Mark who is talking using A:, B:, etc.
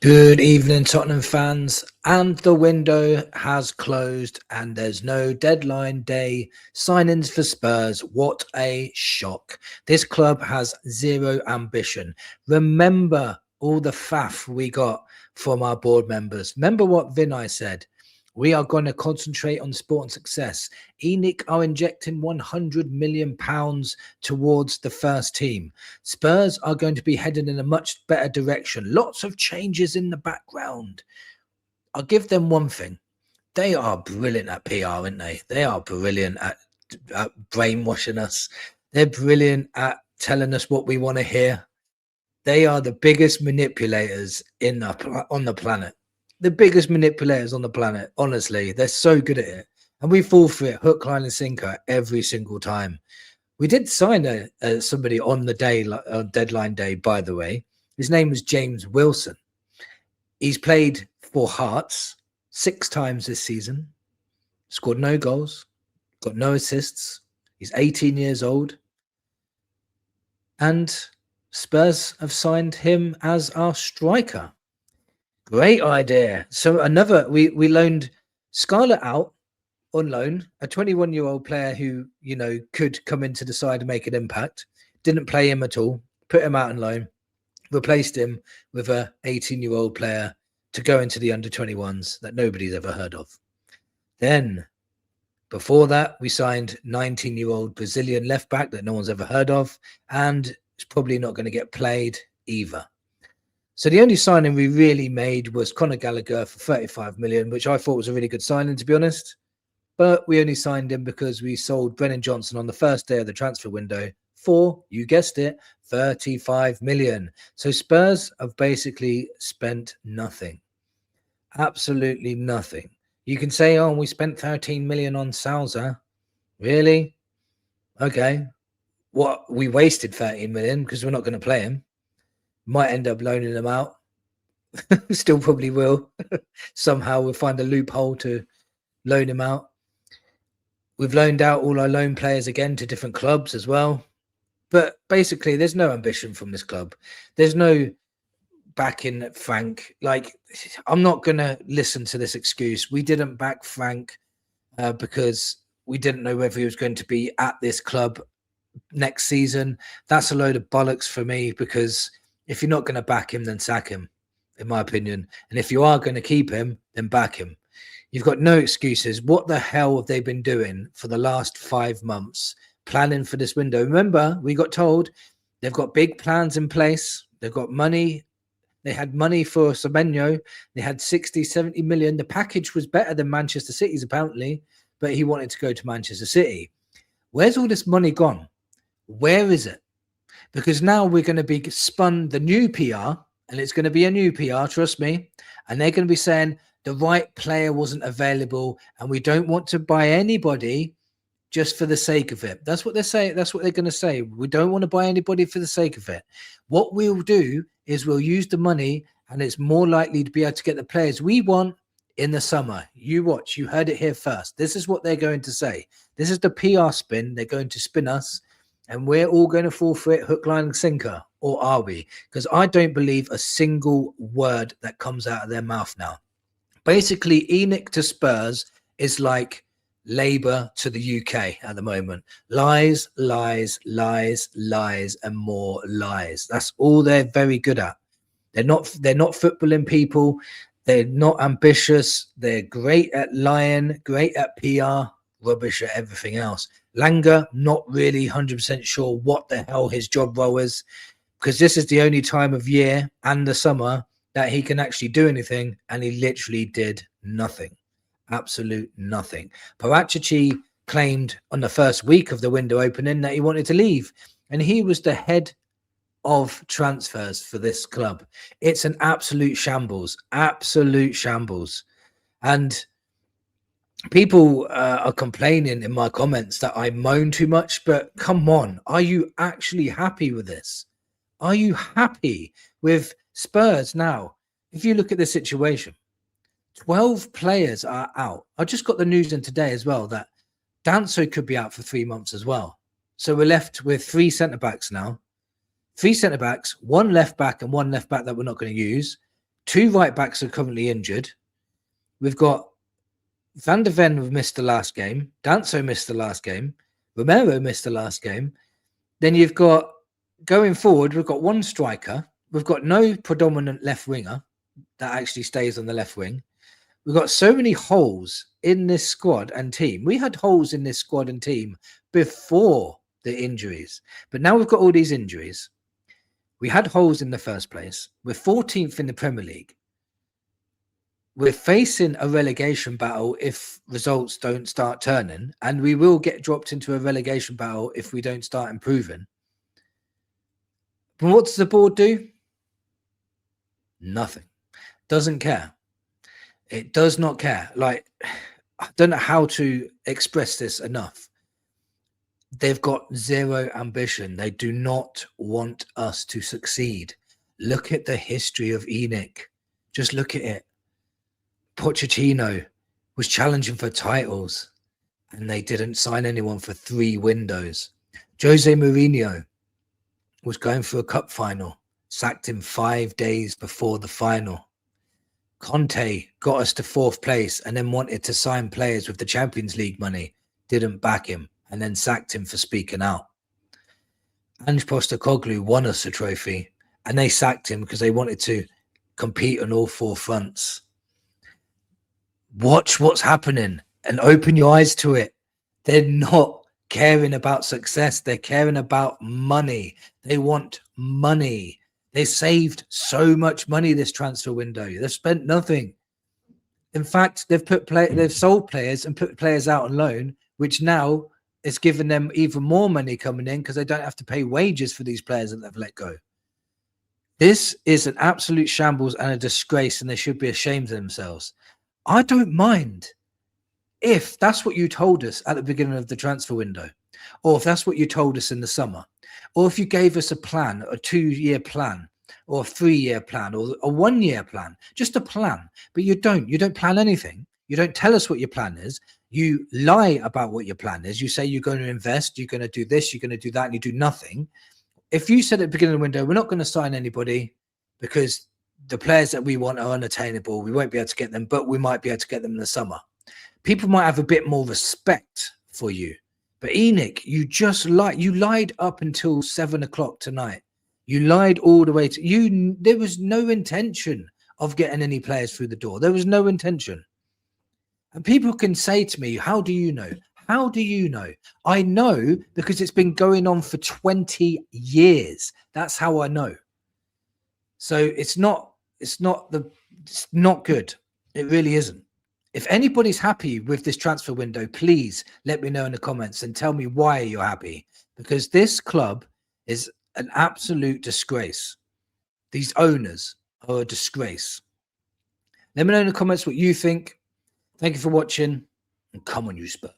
A: Good evening, Tottenham fans. And the window has closed, and there's no deadline day signings for Spurs. What a shock. This club has zero ambition. Remember all the faff we got from our board members. Remember what Vinay said. We are going to concentrate on sport and success. ENIC are injecting £100 million towards the first team. Spurs are going to be heading in a much better direction. Lots of changes in the background. I'll give them one thing. They are brilliant at PR, aren't they? They are brilliant at brainwashing us. They're brilliant at telling us what we want to hear. They are the biggest manipulators on the planet. The biggest manipulators on the planet. Honestly, they're so good at it. And we fall for it hook, line, and sinker every single time. We did sign somebody on the day, deadline day, by the way. His name was James Wilson. He's played for Hearts 6 times this season, scored no goals, got no assists. He's 18 years old. And Spurs have signed him as our striker. Great idea. So we loaned Scarlett out on loan, a 21-year-old player who, could come into the side and make an impact. Didn't play him at all, put him out on loan, replaced him with a 18-year-old player to go into the under-21s that nobody's ever heard of. Then, before that, we signed 19-year-old Brazilian left-back that no one's ever heard of, and it's probably not going to get played either. So the only signing we really made was Conor Gallagher for 35 million, which I thought was a really good signing, to be honest. But we only signed him because we sold Brennan Johnson on the first day of the transfer window for, you guessed it, 35 million. So Spurs have basically spent nothing. Absolutely nothing. You can say, oh, we spent 13 million on Sousa. Really? Okay. What? We wasted 13 million because we're not going to play him. Might end up loaning him out. Still probably will. Somehow we'll find a loophole to loan him out. We've loaned out all our loan players again to different clubs as well. But basically, there's no ambition from this club. There's no backing Frank. Like, I'm not going to listen to this excuse. We didn't back Frank because we didn't know whether he was going to be at this club next season. That's a load of bollocks for me, because if you're not going to back him, then sack him, in my opinion. And if you are going to keep him, then back him. You've got no excuses. What the hell have they been doing for the last 5 months, planning for this window? Remember, we got told they've got big plans in place. They've got money. They had money for Semenyo. They had 60, 70 million. The package was better than Manchester City's, apparently, but he wanted to go to Manchester City. Where's all this money gone? Where is it? Because now we're going to be spun the new PR, and it's going to be a new PR, trust me. And they're going to be saying the right player wasn't available, and we don't want to buy anybody just for the sake of it. That's what they're saying. That's what they're going to say. We don't want to buy anybody for the sake of it. What we'll do is we'll use the money, and it's more likely to be able to get the players we want in the summer. You watch. You heard it here first. This is what they're going to say. This is the PR spin. They're going to spin us, and we're all going to fall for it hook, line, and sinker. Or are we? Because I don't believe a single word that comes out of their mouth now. Basically, ENIC to Spurs is like Labour to the UK at the moment. Lies, lies, lies, lies, and more lies. That's all they're very good at. They're not footballing people. They're not ambitious. They're great at lying, great at PR, rubbish at everything else. Langer, not really 100% sure what the hell his job role is, because this is the only time of year and the summer that he can actually do anything, and he literally did nothing. Absolute nothing. Parachichi claimed on the first week of the window opening that he wanted to leave, and he was the head of transfers for this club. It's an absolute shambles. Absolute shambles. And people are complaining in my comments that I moan too much, but come on, are you actually happy with this? Are you happy with Spurs now? If you look at the situation, 12 players are out. I just got the news in today as well that Danso could be out for 3 months as well. So we're left with 3 centre-backs now. 3 centre-backs, 1 left-back and 1 left-back that we're not going to use. 2 right backs are currently injured. We've got Van der Ven missed the last game. Danso missed the last game. Romero missed the last game. Then you've got, going forward, we've got 1 striker. We've got no predominant left winger that actually stays on the left wing. We've got so many holes in this squad and team. We had holes in this squad and team before the injuries, but now we've got all these injuries. We had holes in the first place. We're 14th in the Premier League. We're facing a relegation battle if results don't start turning, and we will get dropped into a relegation battle if we don't start improving. But what does the board do? Nothing. Doesn't care. It does not care. Like, I don't know how to express this enough. They've got zero ambition. They do not want us to succeed. Look at the history of ENIC. Just look at it. Pochettino was challenging for titles and they didn't sign anyone for 3 windows. Jose Mourinho was going for a cup final, sacked him 5 days before the final. Conte got us to 4th place and then wanted to sign players with the Champions League money, didn't back him, and then sacked him for speaking out. Ange Postecoglou won us a trophy and they sacked him because they wanted to compete on all 4 fronts. Watch what's happening and open your eyes to it. They're not caring about success. They're caring about money. They want money. They saved so much money this transfer window. They've spent nothing. In fact, they've sold players and put players out on loan, which now is giving them even more money coming in because they don't have to pay wages for these players that they've let go. This is an absolute shambles and a disgrace, and they should be ashamed of themselves. I don't mind if that's what you told us at the beginning of the transfer window, or if that's what you told us in the summer, or if you gave us a plan, a 2-year plan, or a 3-year plan, or a 1-year plan, just a plan. But you don't plan anything. You don't tell us what your plan is. You lie about what your plan is. You say you're going to invest, you're going to do this, you're going to do that, and you do nothing. If you said at the beginning of the window, we're not going to sign anybody because the players that we want are unattainable, we won't be able to get them, but we might be able to get them in the summer, people might have a bit more respect for you. But ENIC, you lied up until 7 o'clock tonight. You lied all the way to you. There was no intention of getting any players through the door. There was no intention. And people can say to me, how do you know? How do you know? I know because it's been going on for 20 years. That's how I know. So it's not good. It really isn't. If anybody's happy with this transfer window, please let me know in the comments and tell me why you're happy, because this club is an absolute disgrace. These owners are a disgrace. Let me know in the comments what you think. Thank you for watching, and come on, you Spurs.